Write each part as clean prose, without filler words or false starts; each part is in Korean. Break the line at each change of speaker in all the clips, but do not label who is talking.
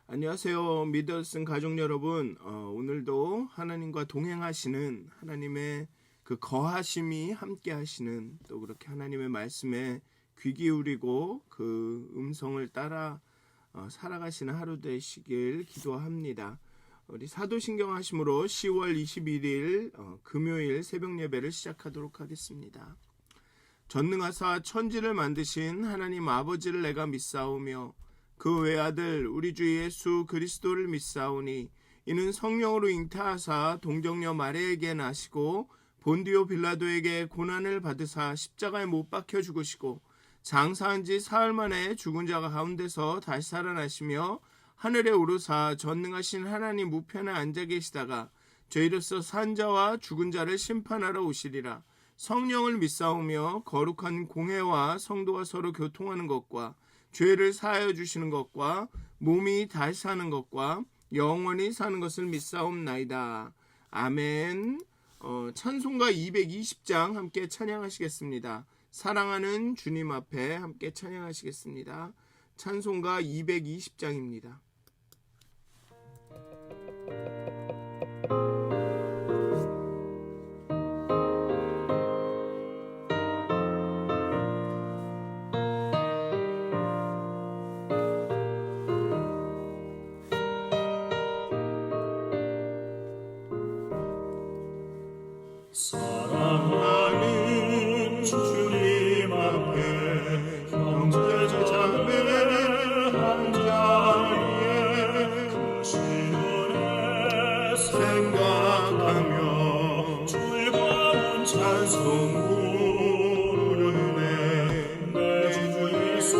안녕하세요. 미들슨 가족 여러분. 오늘도 하나님과 동행하시는 하나님의 그 거하심이 함께 하시는, 또 그렇게 하나님의 말씀에 귀 기울이고 그 음성을 따라 살아가시는 하루 되시길 기도합니다. 우리 사도신경 하심으로 10월 21일 금요일 새벽 예배를 시작하도록 하겠습니다. 전능하사 천지를 만드신 하나님 아버지를 내가 믿사오며 그 외아들 우리 주 예수 그리스도를 믿사오니 이는 성령으로 잉타하사 동정녀 마리아에게 나시고 본디오 빌라도에게 고난을 받으사 십자가에 못 박혀 죽으시고 장사한 지 사흘 만에 죽은 자 가운데서 다시 살아나시며 하늘에 오르사 전능하신 하나님 우편에 앉아 계시다가 저희로서 산 자와 죽은 자를 심판하러 오시리라. 성령을 믿사오며 거룩한 공회와 성도가 서로 교통하는 것과 죄를 사하여 주시는 것과 몸이 다시 사는 것과 영원히 사는 것을 믿사옵나이다. 아멘. 찬송가 220장 함께 찬양하시겠습니다. 사랑하는 주님 앞에 함께 찬양하시겠습니다. 찬송가 220장입니다.
사랑하는 주님 앞에 형제 자매 한 자리에 그 시간에
생각하며
즐거운 찬송 부르네. 내 주 예수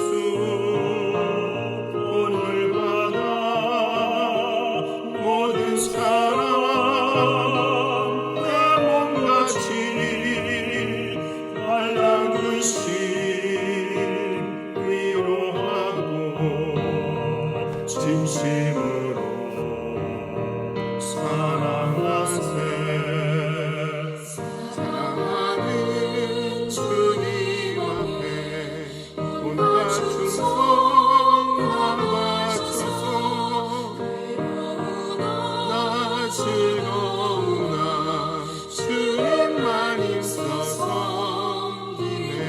본을 받아 모든 사랑 진심으로 사랑하세.
사랑하는 주님 앞에 온갖 충성 다 바쳐서 나 즐거우나 주님만 있어 섬기네.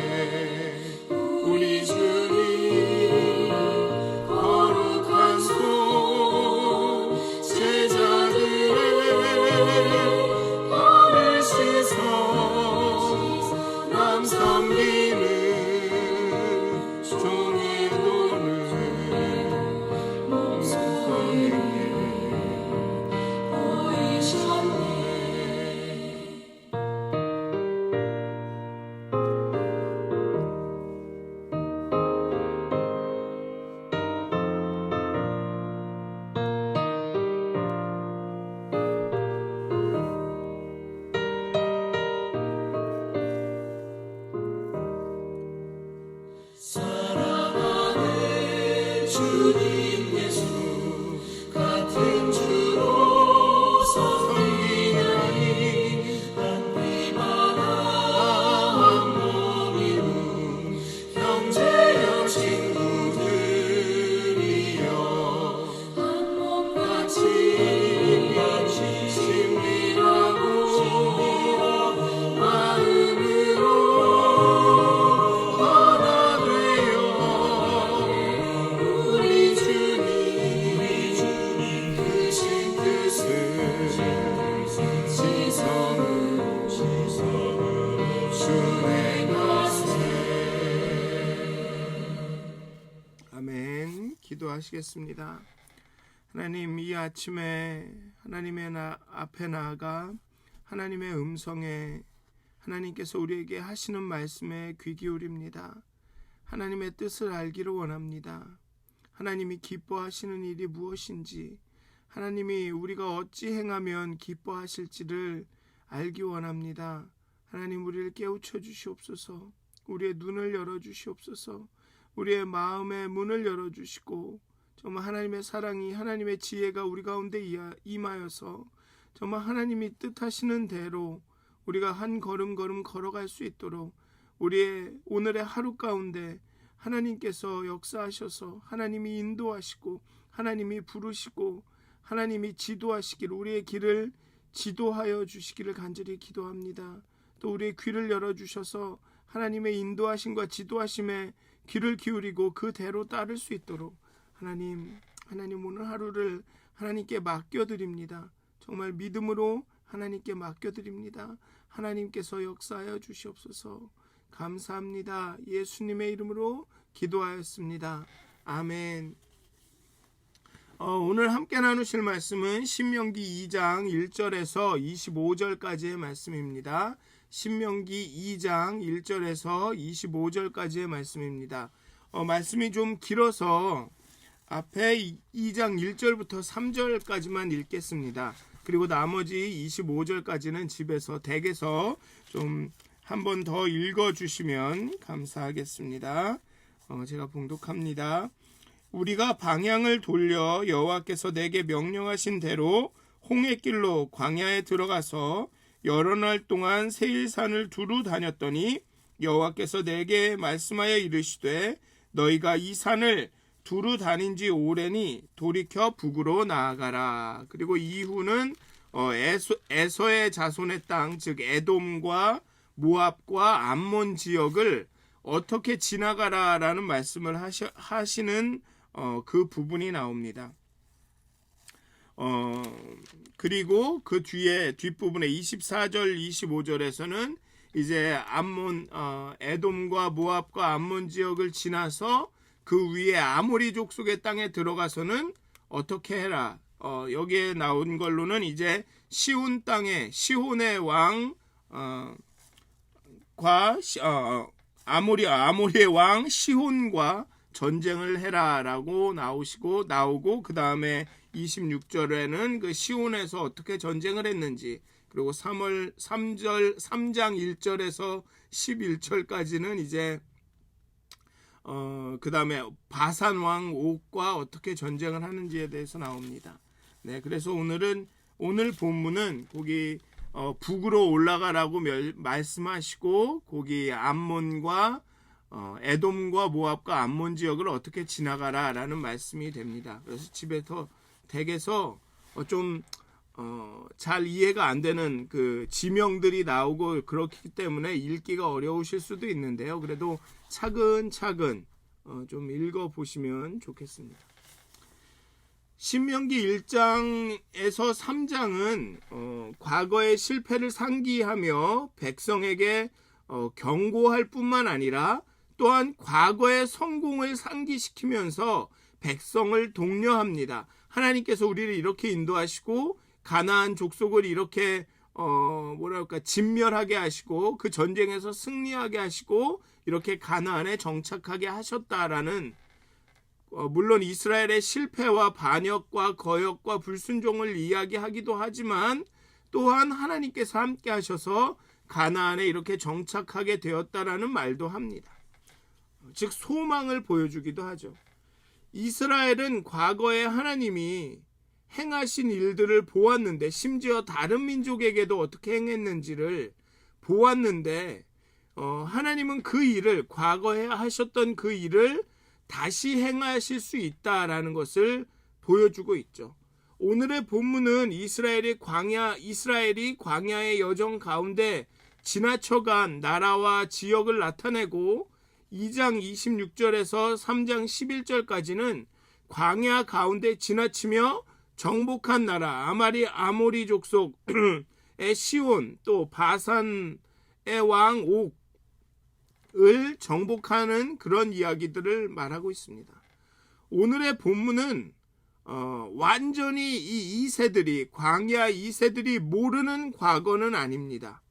우리 주님 거룩한 손 제자들의 발을 씻어 남 섬기는 종의 돈을 묵성에게 보이셨네.
사랑하는 주님 예수 같은 주로서 섬기나니 한 피만 한 몸이루 형제여 친구들이여 한 몸같이 친밀하고 마음으로 하나 되어 우리 주님 크신 뜻을 지성으로 순행하세.
아멘. 기도하시겠습니다. 하나님, 이 아침에 하나님의 앞에 나아가 하나님의 음성에 하나님께서 우리에게 하시는 말씀에 귀 기울입니다. 하나님의 뜻을 알기를 원합니다. 하나님이 기뻐하시는 일이 무엇인지, 하나님이 우리가 어찌 행하면 기뻐하실지를 알기 원합니다. 하나님, 우리를 깨우쳐 주시옵소서. 우리의 눈을 열어 주시옵소서. 우리의 마음의 문을 열어 주시고 정말 하나님의 사랑이, 하나님의 지혜가 우리 가운데 임하여서 정말 하나님이 뜻하시는 대로 우리가 한 걸음 걸어갈 수 있도록 우리의 오늘의 하루 가운데 하나님께서 역사하셔서 하나님이 인도하시고 하나님이 부르시고 하나님이 지도하시기를, 우리의 길을 지도하여 주시기를 간절히 기도합니다. 또 우리의 귀를 열어주셔서 하나님의 인도하심과 지도하심에 귀를 기울이고 그대로 따를 수 있도록 하나님 오늘 하루를 하나님께 맡겨드립니다. 정말 믿음으로 하나님께 맡겨드립니다. 하나님께서 역사하여 주시옵소서. 감사합니다. 예수님의 이름으로 기도하였습니다. 아멘. 오늘 함께 나누실 말씀은 신명기 2장 1절에서 25절까지의 말씀입니다. 신명기 2장 1절에서 25절까지의 말씀입니다. 말씀이 좀 길어서 앞에 2장 1절부터 3절까지만 읽겠습니다. 그리고 나머지 25절까지는 집에서 댁에서 좀 한 번 더 읽어주시면 감사하겠습니다. 제가 봉독합니다. 우리가 방향을 돌려 여호와께서 내게 명령하신 대로 홍해길로 광야에 들어가서 여러 날 동안 세일산을 두루 다녔더니 여호와께서 내게 말씀하여 이르시되 너희가 이 산을 두루 다닌 지 오래니 돌이켜 북으로 나아가라. 그리고 이후는 에서의 자손의 땅, 즉 에돔과 모압과 암몬 지역을 어떻게 지나가라라는 말씀을 하시는 그 부분이 나옵니다. 그리고 그 뒤에 뒷부분에 24절 25절에서는 이제 암몬 에돔과 모압과 암몬 지역을 지나서 그 위에 아모리 족속의 땅에 들어가서는 어떻게 해라. 여기에 나온 걸로는 이제 시온 땅에 시혼의 왕 아모리의 왕 시혼과 전쟁을 해라라고 나오고 그 다음에 26절에는 그 시온에서 어떻게 전쟁을 했는지, 그리고 3장 1절에서 11절까지는 이제 그 다음에 바산 왕 옥과 어떻게 전쟁을 하는지에 대해서 나옵니다. 네, 그래서 오늘 본문은 거기 북으로 올라가라고 말씀하시고 거기 암몬과 에돔과 모압과 암몬 지역을 어떻게 지나가라라는 말씀이 됩니다. 그래서 집에서 댁에서 좀 잘 이해가 안 되는 그 지명들이 나오고 그렇기 때문에 읽기가 어려우실 수도 있는데요. 그래도 차근차근 좀 읽어보시면 좋겠습니다. 신명기 1장에서 3장은 과거의 실패를 상기하며 백성에게 경고할 뿐만 아니라 또한 과거의 성공을 상기시키면서 백성을 독려합니다. 하나님께서 우리를 이렇게 인도하시고 가나안 족속을 이렇게 진멸하게 하시고 그 전쟁에서 승리하게 하시고 이렇게 가나안에 정착하게 하셨다라는, 물론 이스라엘의 실패와 반역과 거역과 불순종을 이야기하기도 하지만 또한 하나님께서 함께 하셔서 가나안에 이렇게 정착하게 되었다라는 말도 합니다. 즉 소망을 보여주기도 하죠. 이스라엘은 과거에 하나님이 행하신 일들을 보았는데, 심지어 다른 민족에게도 어떻게 행했는지를 보았는데 하나님은 그 일을, 과거에 하셨던 그 일을 다시 행하실 수 있다라는 것을 보여주고 있죠. 오늘의 본문은 이스라엘이 광야의 여정 가운데 지나쳐간 나라와 지역을 나타내고 2장 26절에서 3장 11절까지는 광야 가운데 지나치며 정복한 나라 아모리 족속의 시온, 또 바산의 왕 옥을 정복하는 그런 이야기들을 말하고 있습니다. 오늘의 본문은 완전히 이 2세들이, 광야 2세들이 모르는 과거는 아닙니다.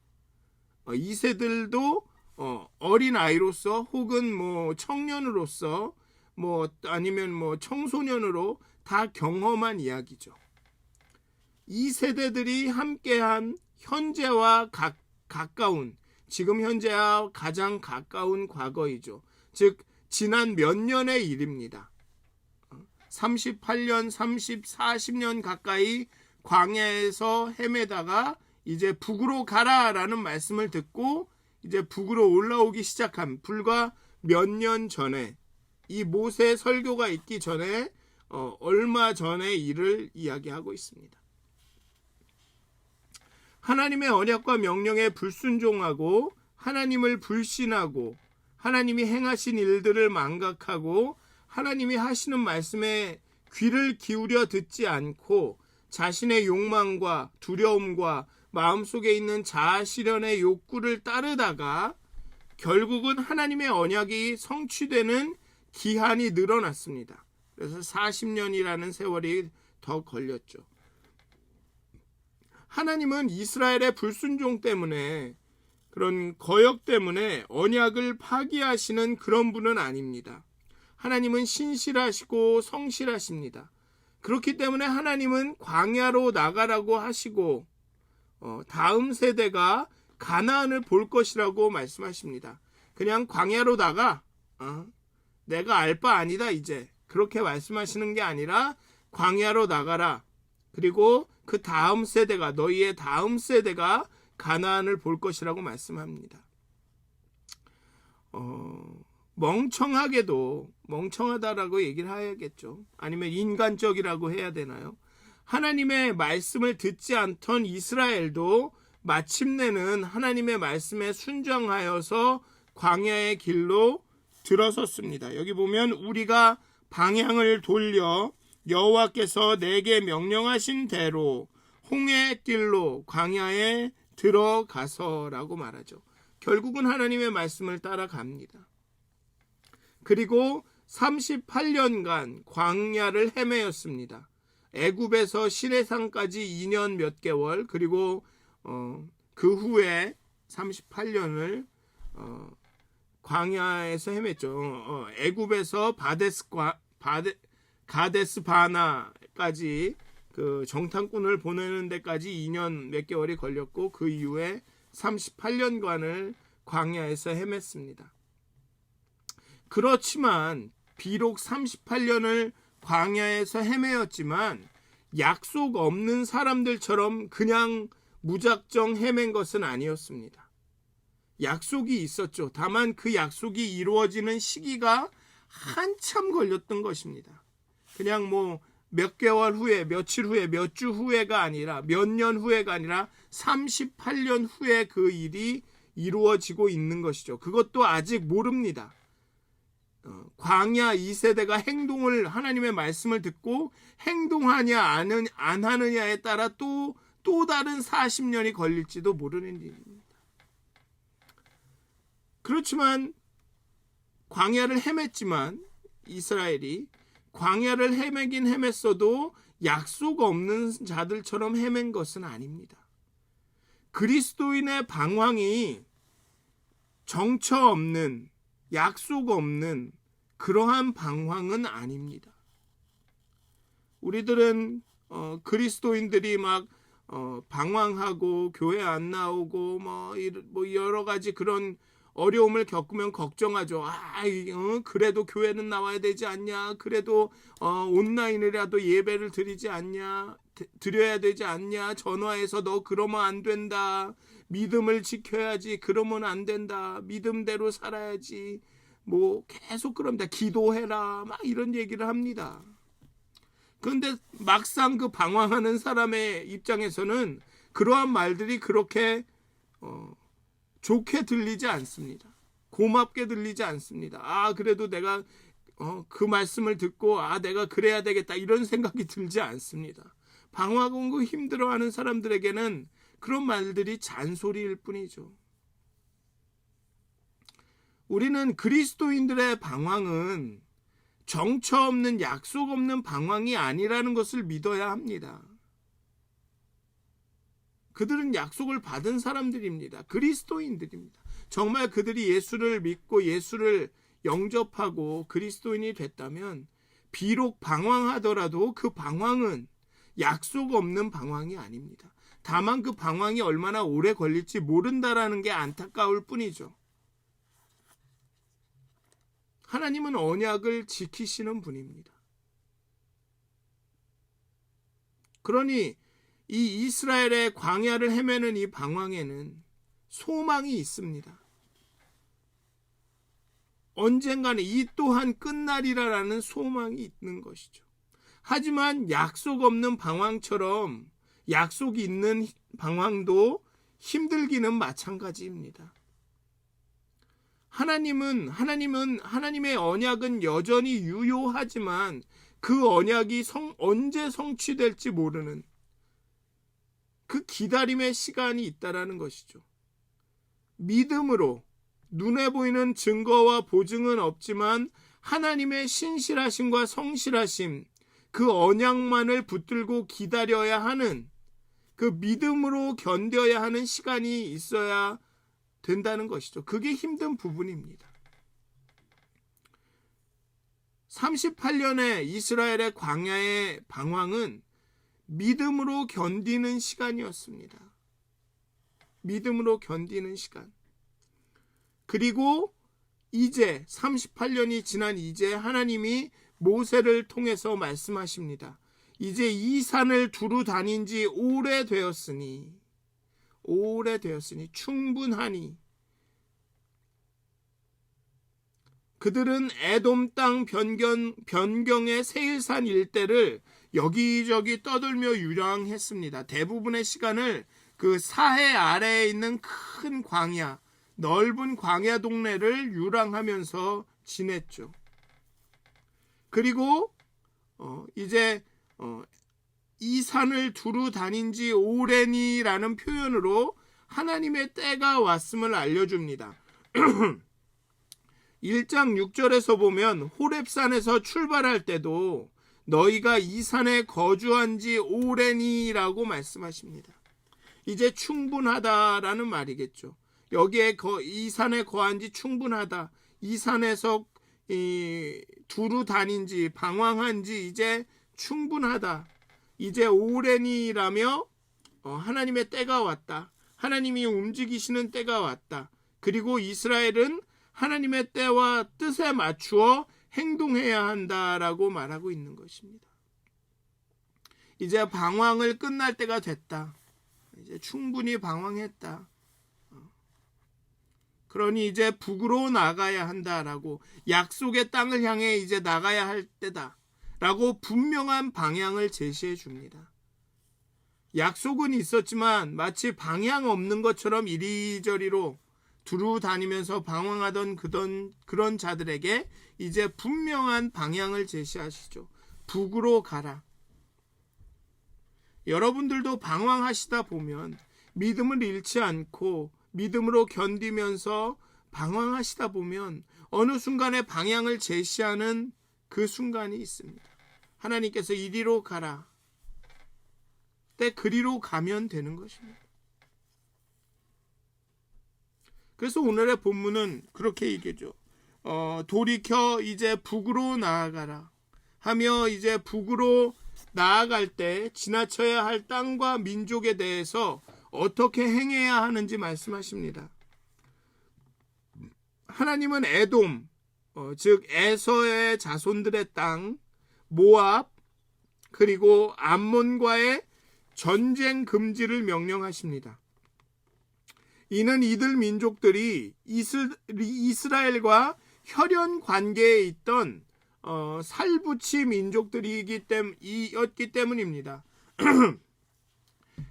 2세들도 어린 아이로서 혹은 청년으로서 아니면 청소년으로 다 경험한 이야기죠. 이 세대들이 함께한 현재와 가까운, 지금 현재와 가장 가까운 과거이죠. 즉 지난 몇 년의 일입니다. 38년, 40년 가까이 광야에서 헤매다가 이제 북으로 가라라는 말씀을 듣고 이제 북으로 올라오기 시작한, 불과 몇 년 전에, 이 모세 설교가 있기 전에 얼마 전의 일을 이야기하고 있습니다. 하나님의 언약과 명령에 불순종하고 하나님을 불신하고 하나님이 행하신 일들을 망각하고 하나님이 하시는 말씀에 귀를 기울여 듣지 않고 자신의 욕망과 두려움과 마음속에 있는 자아 실현의 욕구를 따르다가 결국은 하나님의 언약이 성취되는 기한이 늘어났습니다. 그래서 40년이라는 세월이 더 걸렸죠. 하나님은 이스라엘의 불순종 때문에, 그런 거역 때문에 언약을 파기하시는 그런 분은 아닙니다. 하나님은 신실하시고 성실하십니다. 그렇기 때문에 하나님은 광야로 나가라고 하시고 다음 세대가 가나안을 볼 것이라고 말씀하십니다. 그냥 광야로 나가, 내가 알 바 아니다 이제, 그렇게 말씀하시는 게 아니라 광야로 나가라. 그리고 그 다음 세대가, 너희의 다음 세대가 가나안을 볼 것이라고 말씀합니다. 멍청하게도, 멍청하다라고 얘기를 해야겠죠. 아니면 인간적이라고 해야 되나요? 하나님의 말씀을 듣지 않던 이스라엘도 마침내는 하나님의 말씀에 순종하여서 광야의 길로 들어섰습니다. 여기 보면 우리가 방향을 돌려 여호와께서 내게 명령하신 대로 홍해 길로 광야에 들어가서라고 말하죠. 결국은 하나님의 말씀을 따라갑니다. 그리고 38년간 광야를 헤매었습니다. 애굽에서 시내산까지 2년 몇 개월, 그리고 그 후에 38년을 광야에서 헤맸죠. 애굽에서 가데스 바나까지 그 정탐꾼을 보내는 데까지 2년 몇 개월이 걸렸고, 그 이후에 38년간을 광야에서 헤맸습니다. 그렇지만 비록 38년을 광야에서 헤매었지만 약속 없는 사람들처럼 그냥 무작정 헤맨 것은 아니었습니다. 약속이 있었죠. 다만 그 약속이 이루어지는 시기가 한참 걸렸던 것입니다. 그냥 뭐 몇 개월 후에, 며칠 후에, 몇 주 후에가 아니라, 몇 년 후에가 아니라 38년 후에 그 일이 이루어지고 있는 것이죠. 그것도 아직 모릅니다. 광야 2세대가 행동을, 하나님의 말씀을 듣고 행동하냐 안 하느냐에 따라 또 다른 40년이 걸릴지도 모르는 일입니다. 그렇지만 광야를 헤맸지만, 이스라엘이 광야를 헤매긴 헤맸어도 약속 없는 자들처럼 헤맨 것은 아닙니다. 그리스도인의 방황이 정처 없는, 약속 없는 그러한 방황은 아닙니다. 우리들은 그리스도인들이 막 방황하고 교회 안 나오고 뭐 여러 가지 그런 어려움을 겪으면 걱정하죠. 그래도 교회는 나와야 되지 않냐? 그래도 온라인이라도 예배를 드려야 되지 않냐? 전화해서 너 그러면 안 된다. 믿음을 지켜야지. 그러면 안 된다. 믿음대로 살아야지. 뭐 계속 그럽니다. 기도해라. 막 이런 얘기를 합니다. 그런데 막상 그 방황하는 사람의 입장에서는 그러한 말들이 그렇게 좋게 들리지 않습니다. 고맙게 들리지 않습니다. 그래도 내가 그 말씀을 듣고 내가 그래야 되겠다 이런 생각이 들지 않습니다. 방황하고 힘들어하는 사람들에게는 그런 말들이 잔소리일 뿐이죠. 우리는 그리스도인들의 방황은 정처 없는, 약속 없는 방황이 아니라는 것을 믿어야 합니다. 그들은 약속을 받은 사람들입니다. 그리스도인들입니다. 정말 그들이 예수를 믿고 예수를 영접하고 그리스도인이 됐다면 비록 방황하더라도 그 방황은 약속 없는 방황이 아닙니다. 다만 그 방황이 얼마나 오래 걸릴지 모른다라는 게 안타까울 뿐이죠. 하나님은 언약을 지키시는 분입니다. 그러니 이 이스라엘의 광야를 헤매는 이 방황에는 소망이 있습니다. 언젠가는 이 또한 끝날이라는 소망이 있는 것이죠. 하지만 약속 없는 방황처럼 약속이 있는 방황도 힘들기는 마찬가지입니다. 하나님의 언약은 여전히 유효하지만 그 언약이 언제 성취될지 모르는 그 기다림의 시간이 있다라는 것이죠. 믿음으로 눈에 보이는 증거와 보증은 없지만 하나님의 신실하심과 성실하심, 그 언약만을 붙들고 기다려야 하는, 그 믿음으로 견뎌야 하는 시간이 있어야 된다는 것이죠. 그게 힘든 부분입니다. 38년의 이스라엘의 광야의 방황은 믿음으로 견디는 시간이었습니다. 믿음으로 견디는 시간. 그리고 이제 38년이 지난 이제 하나님이 모세를 통해서 말씀하십니다. 이제 이 산을 두루 다닌 지 오래되었으니 충분하니 그들은 에돔 땅 변경의 세일산 일대를 여기저기 떠돌며 유랑했습니다. 대부분의 시간을 그 사해 아래에 있는 큰 광야, 넓은 광야 동네를 유랑하면서 지냈죠. 그리고 이제 이 산을 두루 다닌 지 오래니라는 표현으로 하나님의 때가 왔음을 알려줍니다. 1장 6절에서 보면 호렙산에서 출발할 때도 너희가 이 산에 거주한 지 오래니라고 말씀하십니다. 이제 충분하다라는 말이겠죠. 여기에 이 산에 거한 지 충분하다. 이 산에서 두루 다닌 지 방황한 지 이제 충분하다. 이제 오래니라며 하나님의 때가 왔다. 하나님이 움직이시는 때가 왔다. 그리고 이스라엘은 하나님의 때와 뜻에 맞추어 행동해야 한다라고 말하고 있는 것입니다. 이제 방황을 끝날 때가 됐다. 이제 충분히 방황했다. 그러니 이제 북으로 나가야 한다라고, 약속의 땅을 향해 이제 나가야 할 때다 라고 분명한 방향을 제시해 줍니다. 약속은 있었지만 마치 방향 없는 것처럼 이리저리로 두루 다니면서 방황하던 그런 자들에게 이제 분명한 방향을 제시하시죠. 북으로 가라. 여러분들도 방황하시다 보면 믿음을 잃지 않고 믿음으로 견디면서 방황하시다 보면 어느 순간에 방향을 제시하는 그 순간이 있습니다. 하나님께서 이리로 가라. 때 그리로 가면 되는 것입니다. 그래서 오늘의 본문은 그렇게 얘기죠. 돌이켜 이제 북으로 나아가라 하며 이제 북으로 나아갈 때 지나쳐야 할 땅과 민족에 대해서 어떻게 행해야 하는지 말씀하십니다. 하나님은 에돔, 즉 에서의 자손들의 땅, 모압, 그리고 암몬과의 전쟁 금지를 명령하십니다. 이는 이들 민족들이 이스라엘과 혈연 관계에 있던 살부치 민족들이었기 때문입니다.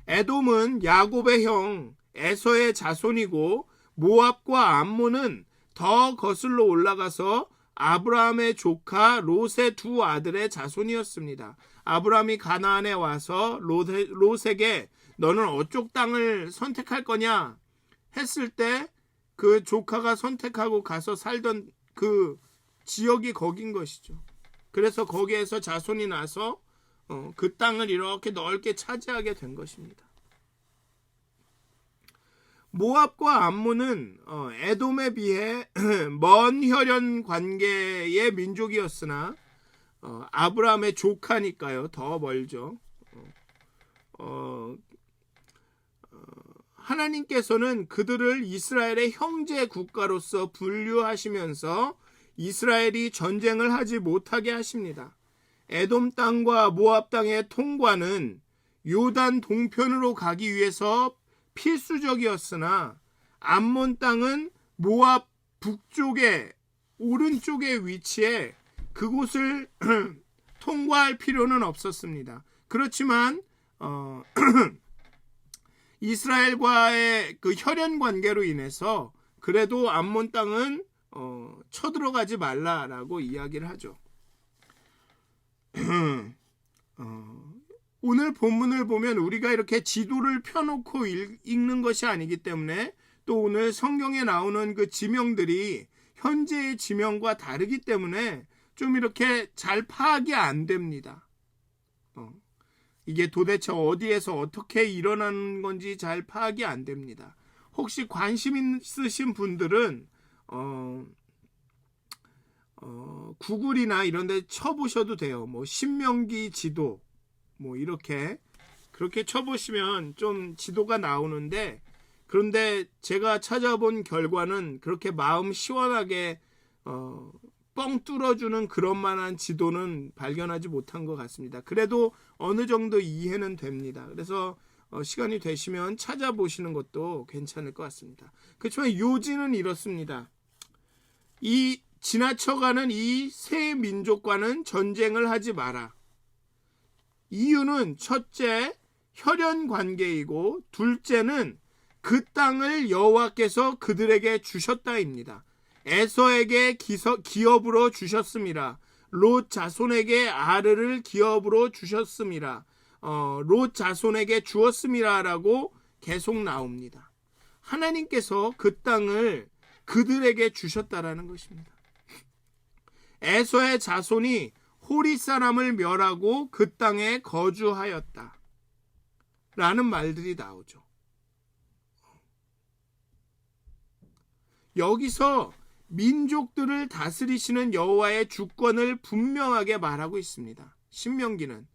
에돔은 야곱의 형 에서의 자손이고 모압과 암몬은 더 거슬러 올라가서 아브라함의 조카 롯의 두 아들의 자손이었습니다. 아브라함이 가나안에 와서 롯에게 너는 어쪽 땅을 선택할 거냐 했을 때 그 조카가 선택하고 가서 살던 그 지역이 거긴 것이죠. 그래서 거기에서 자손이 나서 그 땅을 이렇게 넓게 차지하게 된 것입니다. 모압과 암몬은 에돔에 비해 먼 혈연 관계의 민족이었으나 아브라함의 조카니까요. 더 멀죠. 하나님께서는 그들을 이스라엘의 형제 국가로서 분류하시면서 이스라엘이 전쟁을 하지 못하게 하십니다. 에돔 땅과 모압 땅의 통과는 요단 동편으로 가기 위해서 필수적이었으나 암몬 땅은 모압 북쪽의 오른쪽에 위치해 그곳을 통과할 필요는 없었습니다. 그렇지만 이스라엘과의 그 혈연 관계로 인해서 그래도 암몬 땅은 쳐들어가지 말라라고 이야기를 하죠. 오늘 본문을 보면 우리가 이렇게 지도를 펴놓고 읽는 것이 아니기 때문에 또 오늘 성경에 나오는 그 지명들이 현재의 지명과 다르기 때문에 좀 이렇게 잘 파악이 안 됩니다. 이게 도대체 어디에서 어떻게 일어나는 건지 잘 파악이 안 됩니다. 혹시 관심 있으신 분들은 구글이나 이런 데 쳐보셔도 돼요. 뭐 신명기 지도 뭐 이렇게 그렇게 쳐보시면 좀 지도가 나오는데, 그런데 제가 찾아본 결과는 그렇게 마음 시원하게 뻥 뚫어주는 그런 만한 지도는 발견하지 못한 것 같습니다. 그래도 어느 정도 이해는 됩니다. 그래서 시간이 되시면 찾아보시는 것도 괜찮을 것 같습니다. 그렇지만 요지는 이렇습니다. 이 지나쳐가는 이 세 민족과는 전쟁을 하지 마라. 이유는 첫째, 혈연 관계이고 둘째는 그 땅을 여호와께서 그들에게 주셨다입니다. 에서에게 기업으로 주셨습니다. 롯 자손에게 아르를 기업으로 주셨습니다. 롯 자손에게 주었습니다라고 계속 나옵니다. 하나님께서 그 땅을 그들에게 주셨다라는 것입니다. 에서의 자손이 호리 사람을 멸하고 그 땅에 거주하였다 라는 말들이 나오죠. 여기서 민족들을 다스리시는 여호와의 주권을 분명하게 말하고 있습니다. 신명기는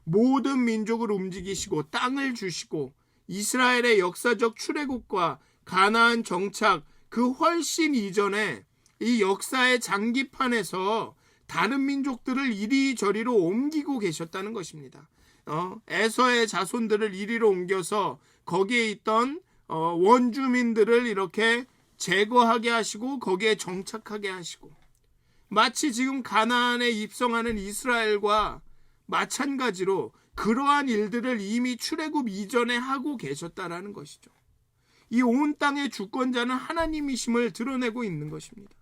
모든 민족을 움직이시고 땅을 주시고 이스라엘의 역사적 출애굽과 가나안 정착 그 훨씬 이전에 이 역사의 장기판에서 다른 민족들을 이리저리로 옮기고 계셨다는 것입니다. 에서의 자손들을 이리로 옮겨서 거기에 있던 원주민들을 이렇게 제거하게 하시고 거기에 정착하게 하시고, 마치 지금 가나안에 입성하는 이스라엘과 마찬가지로 그러한 일들을 이미 출애굽 이전에 하고 계셨다라는 것이죠. 이 온 땅의 주권자는 하나님이심을 드러내고 있는 것입니다.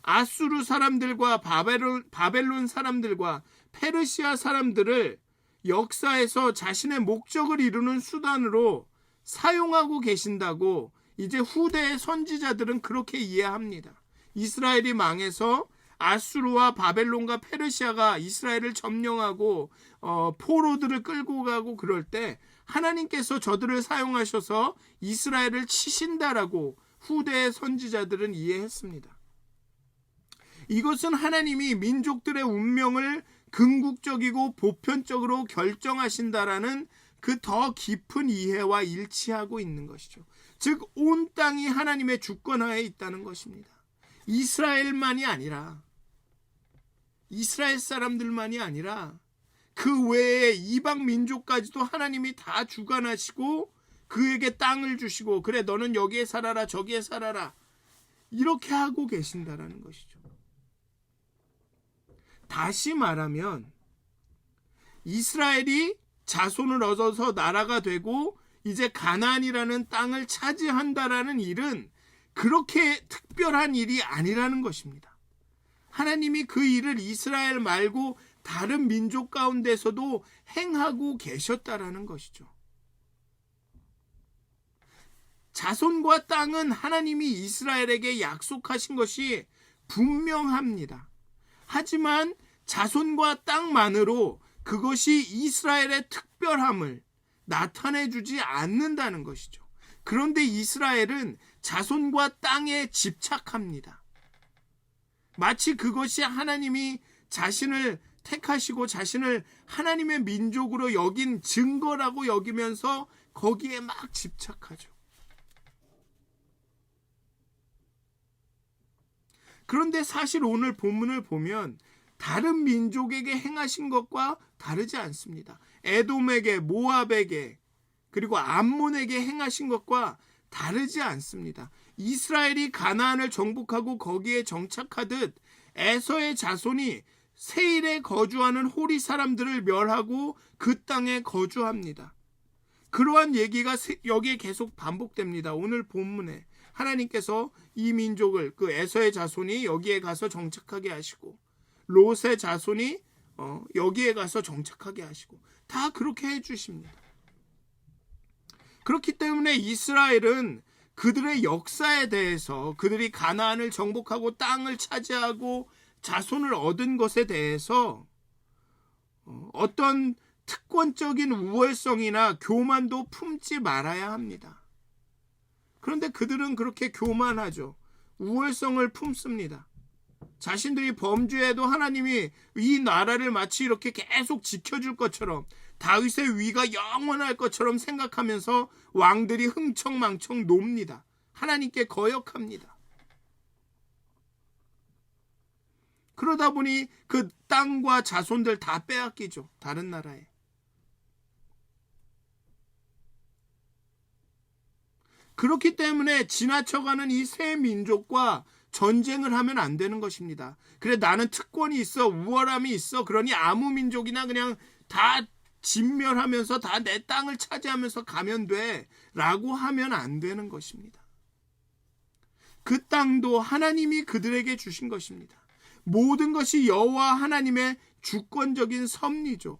아수르 사람들과 바벨론 사람들과 페르시아 사람들을 역사에서 자신의 목적을 이루는 수단으로 사용하고 계신다고 이제 후대의 선지자들은 그렇게 이해합니다. 이스라엘이 망해서 아수르와 바벨론과 페르시아가 이스라엘을 점령하고 포로들을 끌고 가고 그럴 때 하나님께서 저들을 사용하셔서 이스라엘을 치신다라고 후대의 선지자들은 이해했습니다. 이것은 하나님이 민족들의 운명을 궁극적이고 보편적으로 결정하신다라는 그 더 깊은 이해와 일치하고 있는 것이죠. 즉 온 땅이 하나님의 주권하에 있다는 것입니다. 이스라엘만이 아니라, 이스라엘 사람들만이 아니라 그 외에 이방 민족까지도 하나님이 다 주관하시고 그에게 땅을 주시고, 그래 너는 여기에 살아라 저기에 살아라 이렇게 하고 계신다라는 것이죠. 다시 말하면 이스라엘이 자손을 얻어서 나라가 되고 이제 가나안이라는 땅을 차지한다라는 일은 그렇게 특별한 일이 아니라는 것입니다. 하나님이 그 일을 이스라엘 말고 다른 민족 가운데서도 행하고 계셨다라는 것이죠. 자손과 땅은 하나님이 이스라엘에게 약속하신 것이 분명합니다. 하지만 자손과 땅만으로 그것이 이스라엘의 특별함을 나타내주지 않는다는 것이죠. 그런데 이스라엘은 자손과 땅에 집착합니다. 마치 그것이 하나님이 자신을 택하시고 자신을 하나님의 민족으로 여긴 증거라고 여기면서 거기에 막 집착하죠. 그런데 사실 오늘 본문을 보면 다른 민족에게 행하신 것과 다르지 않습니다. 에돔에게, 모압에게, 그리고 암몬에게 행하신 것과 다르지 않습니다. 이스라엘이 가나안을 정복하고 거기에 정착하듯 에서의 자손이 세일에 거주하는 호리 사람들을 멸하고 그 땅에 거주합니다. 그러한 얘기가 여기에 계속 반복됩니다. 오늘 본문에 하나님께서 이 민족을, 그 에서의 자손이 여기에 가서 정착하게 하시고, 롯의 자손이 여기에 가서 정착하게 하시고, 다 그렇게 해주십니다. 그렇기 때문에 이스라엘은 그들의 역사에 대해서, 그들이 가나안을 정복하고 땅을 차지하고 자손을 얻은 것에 대해서 어떤 특권적인 우월성이나 교만도 품지 말아야 합니다. 그런데 그들은 그렇게 교만하죠. 우월성을 품습니다. 자신들이 범죄해도 하나님이 이 나라를 마치 이렇게 계속 지켜줄 것처럼, 다윗의 위가 영원할 것처럼 생각하면서 왕들이 흥청망청 놉니다. 하나님께 거역합니다. 그러다 보니 그 땅과 자손들 다 빼앗기죠. 다른 나라에. 그렇기 때문에 지나쳐가는 이 새 민족과 전쟁을 하면 안 되는 것입니다. 그래, 나는 특권이 있어, 우월함이 있어, 그러니 아무 민족이나 그냥 다 진멸하면서 다 내 땅을 차지하면서 가면 돼 라고 하면 안 되는 것입니다. 그 땅도 하나님이 그들에게 주신 것입니다. 모든 것이 여호와 하나님의 주권적인 섭리죠.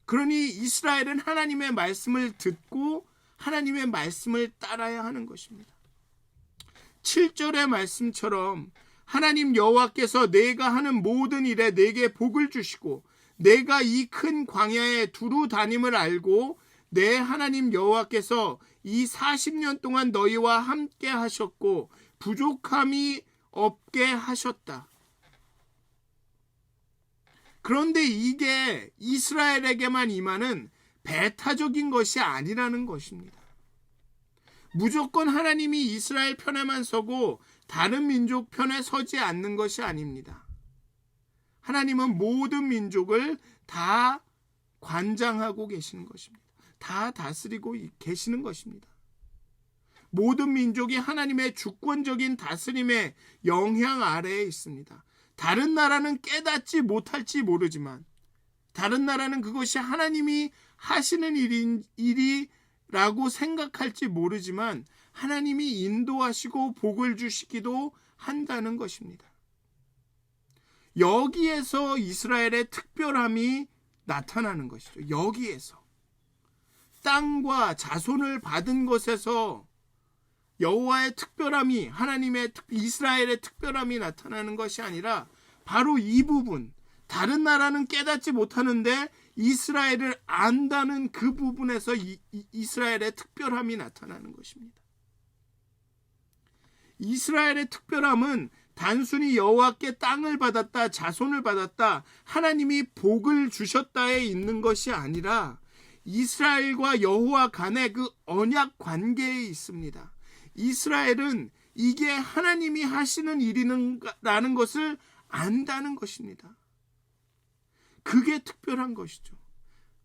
그러니 이스라엘은 하나님의 말씀을 듣고 하나님의 말씀을 따라야 하는 것입니다. 7절의 말씀처럼 하나님 여호와께서 내가 하는 모든 일에 내게 복을 주시고 내가 이 큰 광야에 두루 다님을 알고 내 하나님 여호와께서 이 40년 동안 너희와 함께 하셨고 부족함이 없게 하셨다. 그런데 이게 이스라엘에게만 임하는 배타적인 것이 아니라는 것입니다. 무조건 하나님이 이스라엘 편에만 서고 다른 민족 편에 서지 않는 것이 아닙니다. 하나님은 모든 민족을 다 관장하고 계시는 것입니다. 다 다스리고 계시는 것입니다. 모든 민족이 하나님의 주권적인 다스림의 영향 아래에 있습니다. 다른 나라는 깨닫지 못할지 모르지만, 다른 나라는 그것이 하나님이 하시는 일이라고 생각할지 모르지만 하나님이 인도하시고 복을 주시기도 한다는 것입니다. 여기에서 이스라엘의 특별함이 나타나는 것이죠. 여기에서 땅과 자손을 받은 것에서 여호와의 특별함이, 하나님의 이스라엘의 특별함이 나타나는 것이 아니라 바로 이 부분, 다른 나라는 깨닫지 못하는데 이스라엘을 안다는 그 부분에서 이스라엘의 특별함이 나타나는 것입니다. 이스라엘의 특별함은 단순히 여호와께 땅을 받았다, 자손을 받았다, 하나님이 복을 주셨다에 있는 것이 아니라 이스라엘과 여호와 간의 그 언약 관계에 있습니다. 이스라엘은 이게 하나님이 하시는 일이라는 것을 안다는 것입니다. 그게 특별한 것이죠.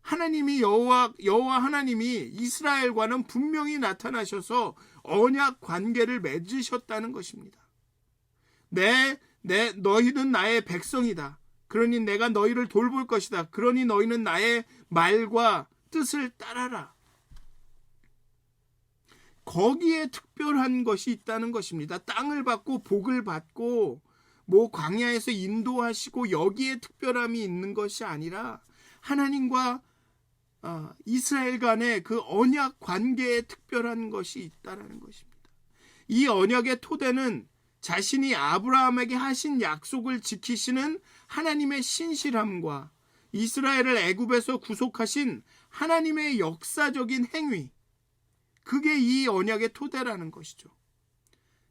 하나님이 여호와 하나님이 이스라엘과는 분명히 나타나셔서 언약 관계를 맺으셨다는 것입니다. 너희는 나의 백성이다. 그러니 내가 너희를 돌볼 것이다. 그러니 너희는 나의 말과 뜻을 따라라. 거기에 특별한 것이 있다는 것입니다. 땅을 받고 복을 받고 광야에서 인도하시고 여기에 특별함이 있는 것이 아니라 하나님과 이스라엘 간의 그 언약 관계에 특별한 것이 있다는 것입니다. 이 언약의 토대는 자신이 아브라함에게 하신 약속을 지키시는 하나님의 신실함과 이스라엘을 애굽에서 구속하신 하나님의 역사적인 행위, 그게 이 언약의 토대라는 것이죠.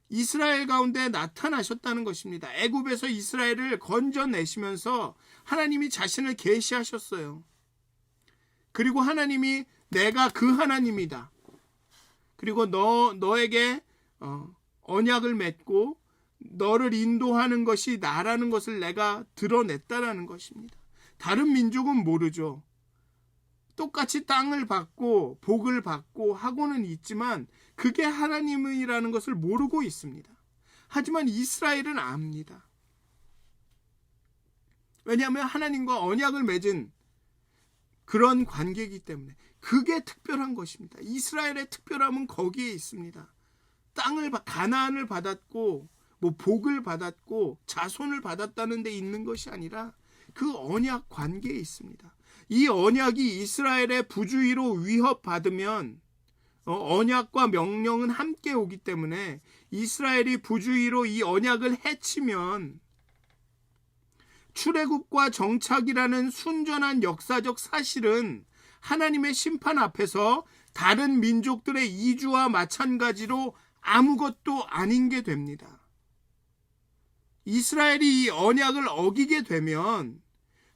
이스라엘 가운데 나타나셨다는 것입니다. 애굽에서 이스라엘을 건져내시면서 하나님이 자신을 계시하셨어요. 그리고 하나님이 내가 그 하나님이다. 그리고 너에게 언약을 맺고 너를 인도하는 것이 나라는 것을 내가 드러냈다라는 것입니다. 다른 민족은 모르죠. 똑같이 땅을 받고 복을 받고 하고는 있지만 그게 하나님이라는 것을 모르고 있습니다. 하지만 이스라엘은 압니다. 왜냐하면 하나님과 언약을 맺은 그런 관계이기 때문에 그게 특별한 것입니다. 이스라엘의 특별함은 거기에 있습니다. 가나안을 받았고 복을 받았고 자손을 받았다는 데 있는 것이 아니라 그 언약 관계에 있습니다. 이 언약이 이스라엘의 부주의로 위협받으면 언약과 명령은 함께 오기 때문에 이스라엘이 부주의로 이 언약을 해치면 출애굽과 정착이라는 순전한 역사적 사실은 하나님의 심판 앞에서 다른 민족들의 이주와 마찬가지로 아무것도 아닌 게 됩니다. 이스라엘이 이 언약을 어기게 되면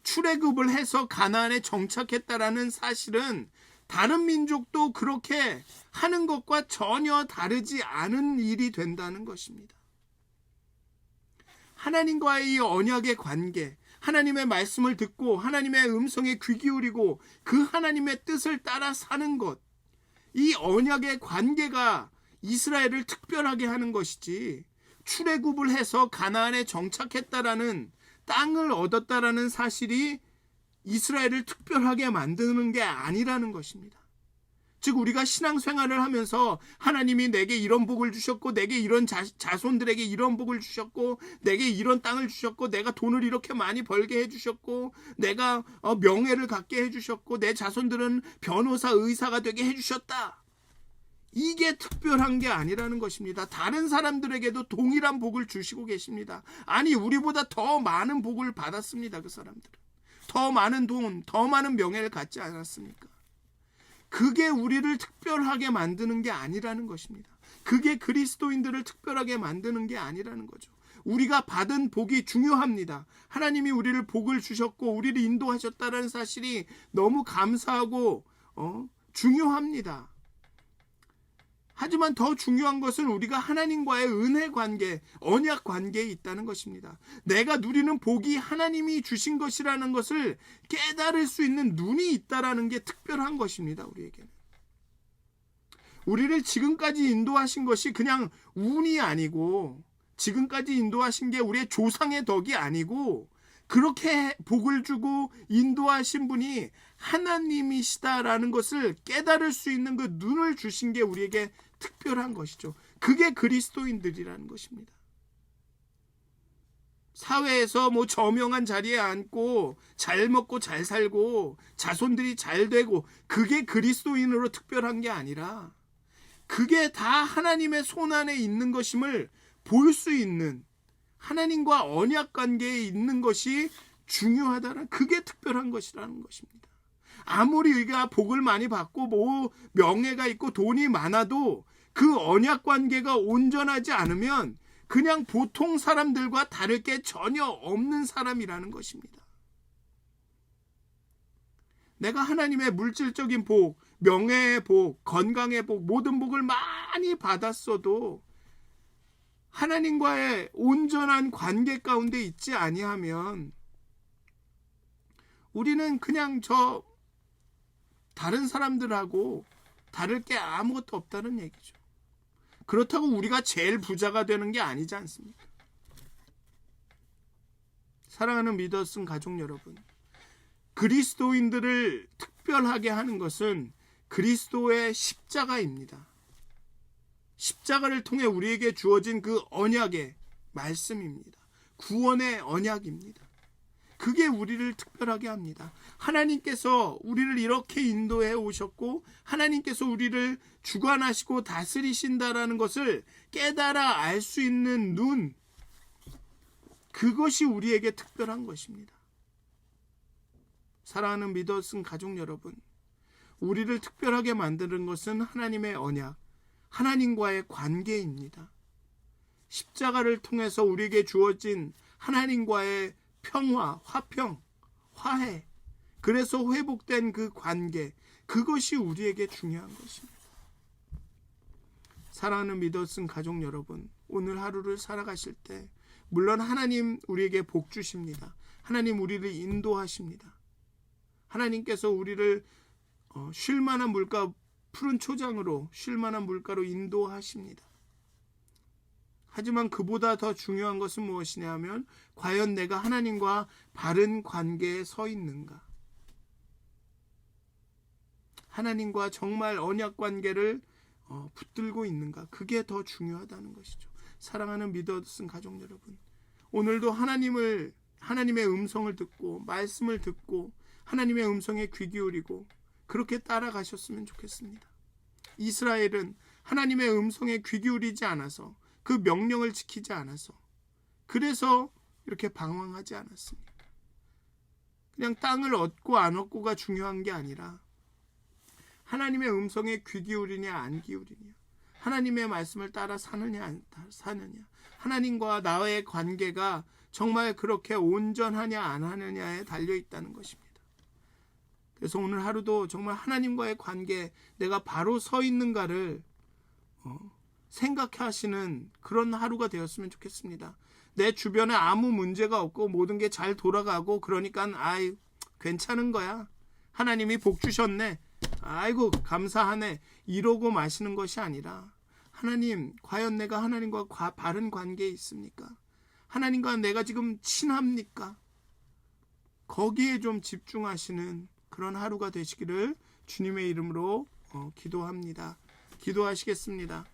출애굽을 해서 가나안에 정착했다라는 사실은 다른 민족도 그렇게 하는 것과 전혀 다르지 않은 일이 된다는 것입니다. 하나님과의 이 언약의 관계, 하나님의 말씀을 듣고 하나님의 음성에 귀 기울이고 그 하나님의 뜻을 따라 사는 것, 이 언약의 관계가 이스라엘을 특별하게 하는 것이지 출애굽을 해서 가나안에 정착했다라는 땅을 얻었다라는 사실이 이스라엘을 특별하게 만드는 게 아니라는 것입니다. 즉 우리가 신앙생활을 하면서 하나님이 내게 이런 복을 주셨고 내게 이런 자손들에게 이런 복을 주셨고 내게 이런 땅을 주셨고 내가 돈을 이렇게 많이 벌게 해주셨고 내가 명예를 갖게 해주셨고 내 자손들은 변호사 의사가 되게 해주셨다. 이게 특별한 게 아니라는 것입니다. 다른 사람들에게도 동일한 복을 주시고 계십니다. 아니 우리보다 더 많은 복을 받았습니다. 그 사람들은 더 많은 돈, 더 많은 명예를 갖지 않았습니까? 그게 우리를 특별하게 만드는 게 아니라는 것입니다. 그게 그리스도인들을 특별하게 만드는 게 아니라는 거죠. 우리가 받은 복이 중요합니다. 하나님이 우리를 복을 주셨고 우리를 인도하셨다는 사실이 너무 감사하고 중요합니다. 하지만 더 중요한 것은 우리가 하나님과의 은혜 관계, 언약 관계에 있다는 것입니다. 내가 누리는 복이 하나님이 주신 것이라는 것을 깨달을 수 있는 눈이 있다는 게 특별한 것입니다. 우리에게는. 우리를 지금까지 인도하신 것이 그냥 운이 아니고 지금까지 인도하신 게 우리의 조상의 덕이 아니고 그렇게 복을 주고 인도하신 분이 하나님이시다라는 것을 깨달을 수 있는 그 눈을 주신 게 우리에게 특별한 것이죠. 그게 그리스도인들이라는 것입니다. 사회에서 저명한 자리에 앉고 잘 먹고 잘 살고 자손들이 잘 되고 그게 그리스도인으로 특별한 게 아니라 그게 다 하나님의 손 안에 있는 것임을 볼 수 있는 하나님과 언약 관계에 있는 것이 중요하다는 그게 특별한 것이라는 것입니다. 아무리 우리가 복을 많이 받고 명예가 있고 돈이 많아도 그 언약 관계가 온전하지 않으면 그냥 보통 사람들과 다를 게 전혀 없는 사람이라는 것입니다. 내가 하나님의 물질적인 복, 명예의 복, 건강의 복, 모든 복을 많이 받았어도 하나님과의 온전한 관계 가운데 있지 아니하면 우리는 그냥 다른 사람들하고 다를 게 아무것도 없다는 얘기죠. 그렇다고 우리가 제일 부자가 되는 게 아니지 않습니까? 사랑하는 믿었은 가족 여러분, 그리스도인들을 특별하게 하는 것은 그리스도의 십자가입니다. 십자가를 통해 우리에게 주어진 그 언약의 말씀입니다. 구원의 언약입니다. 그게 우리를 특별하게 합니다. 하나님께서 우리를 이렇게 인도해 오셨고 하나님께서 우리를 주관하시고 다스리신다라는 것을 깨달아 알 수 있는 눈, 그것이 우리에게 특별한 것입니다. 사랑하는 믿었은 가족 여러분, 우리를 특별하게 만드는 것은 하나님의 언약, 하나님과의 관계입니다. 십자가를 통해서 우리에게 주어진 하나님과의 평화, 화평, 화해, 그래서 회복된 그 관계, 그것이 우리에게 중요한 것입니다. 사랑하는 믿었은 가족 여러분, 오늘 하루를 살아가실 때 물론 하나님 우리에게 복 주십니다. 하나님 우리를 인도하십니다. 하나님께서 우리를 쉴 만한 물가, 푸른 초장으로 쉴 만한 물가로 인도하십니다. 하지만 그보다 더 중요한 것은 무엇이냐 하면 과연 내가 하나님과 바른 관계에 서 있는가? 하나님과 정말 언약 관계를 붙들고 있는가? 그게 더 중요하다는 것이죠. 사랑하는 믿어진 가족 여러분, 오늘도 하나님의 음성을 듣고 말씀을 듣고 하나님의 음성에 귀 기울이고 그렇게 따라가셨으면 좋겠습니다. 이스라엘은 하나님의 음성에 귀 기울이지 않아서 그 명령을 지키지 않아서 그래서 이렇게 방황하지 않았습니다. 그냥 땅을 얻고 안 얻고가 중요한 게 아니라 하나님의 음성에 귀 기울이냐 안 기울이냐, 하나님의 말씀을 따라 사느냐 안 사느냐, 하나님과 나의 관계가 정말 그렇게 온전하냐 안 하느냐에 달려있다는 것입니다. 그래서 오늘 하루도 정말 하나님과의 관계, 내가 바로 서 있는가를 생각하시는 그런 하루가 되었으면 좋겠습니다. 내 주변에 아무 문제가 없고 모든 게 잘 돌아가고 그러니까 괜찮은 거야, 하나님이 복 주셨네, 아이고 감사하네, 이러고 마시는 것이 아니라 하나님, 과연 내가 하나님과 바른 관계에 있습니까? 하나님과 내가 지금 친합니까? 거기에 좀 집중하시는 그런 하루가 되시기를 주님의 이름으로 기도합니다. 기도하시겠습니다.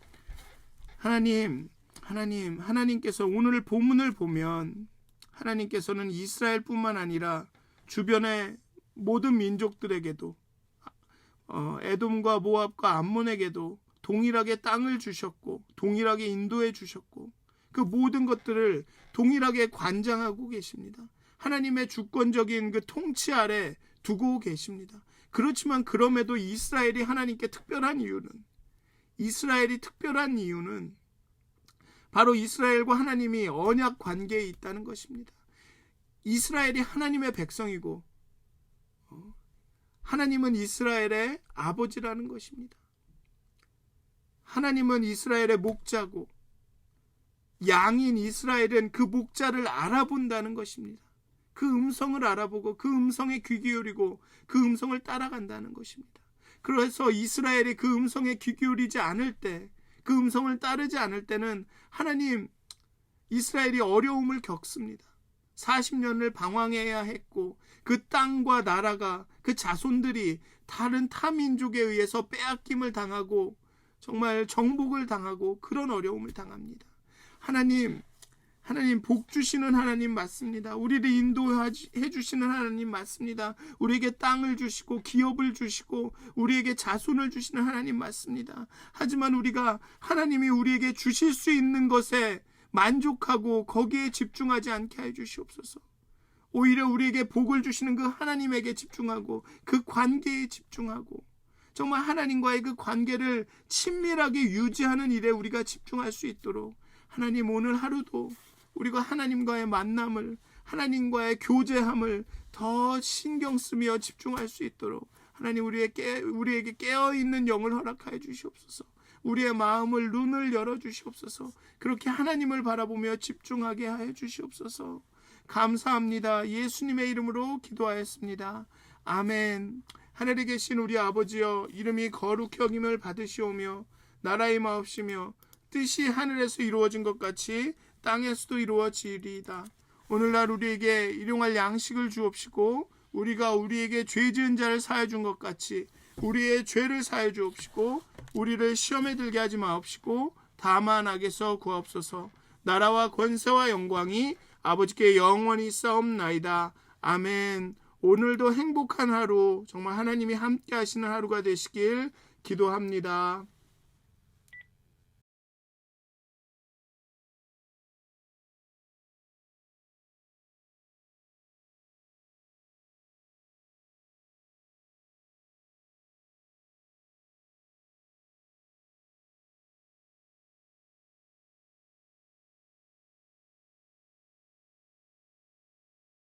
하나님께서 오늘 본문을 보면 하나님께서는 이스라엘뿐만 아니라 주변의 모든 민족들에게도 에돔과 모압과 암몬에게도 동일하게 땅을 주셨고 동일하게 인도해 주셨고 그 모든 것들을 동일하게 관장하고 계십니다. 하나님의 주권적인 그 통치 아래 두고 계십니다. 그렇지만 그럼에도 이스라엘이 하나님께 특별한 이유는 바로 이스라엘과 하나님이 언약 관계에 있다는 것입니다. 이스라엘이 하나님의 백성이고 하나님은 이스라엘의 아버지라는 것입니다. 하나님은 이스라엘의 목자고 양인 이스라엘은 그 목자를 알아본다는 것입니다. 그 음성을 알아보고 그 음성에 귀 기울이고 그 음성을 따라간다는 것입니다. 그래서 이스라엘이 그 음성에 귀 기울이지 않을 때, 그 음성을 따르지 않을 때는 하나님, 이스라엘이 어려움을 겪습니다. 40년을 방황해야 했고 그 땅과 나라가, 그 자손들이 다른 타민족에 의해서 빼앗김을 당하고 정말 정복을 당하고 그런 어려움을 당합니다. 하나님 복 주시는 하나님 맞습니다. 우리를 인도해 주시는 하나님 맞습니다. 우리에게 땅을 주시고 기업을 주시고 우리에게 자손을 주시는 하나님 맞습니다. 하지만 우리가 하나님이 우리에게 주실 수 있는 것에 만족하고 거기에 집중하지 않게 해 주시옵소서. 오히려 우리에게 복을 주시는 그 하나님에게 집중하고 그 관계에 집중하고 정말 하나님과의 그 관계를 친밀하게 유지하는 일에 우리가 집중할 수 있도록 하나님, 오늘 하루도 우리가 하나님과의 만남을, 하나님과의 교제함을 더 신경 쓰며 집중할 수 있도록 하나님, 우리에게 깨어있는 영을 허락하여 주시옵소서. 우리의 마음을, 눈을 열어주시옵소서. 그렇게 하나님을 바라보며 집중하게 하여 주시옵소서. 감사합니다. 예수님의 이름으로 기도하였습니다. 아멘. 하늘에 계신 우리 아버지여, 이름이 거룩히 여김을 받으시오며 나라의 마옵시며 뜻이 하늘에서 이루어진 것 같이 땅에서도 이루어지리이다. 오늘날 우리에게 일용할 양식을 주옵시고 우리가 우리에게 죄 지은 자를 사하여 준 것 같이 우리의 죄를 사하여 주옵시고 우리를 시험에 들게 하지 마옵시고 다만 악에서 구하옵소서. 나라와 권세와 영광이 아버지께 영원히 싸움나이다. 아멘. 오늘도 행복한 하루, 정말 하나님이 함께 하시는 하루가 되시길 기도합니다.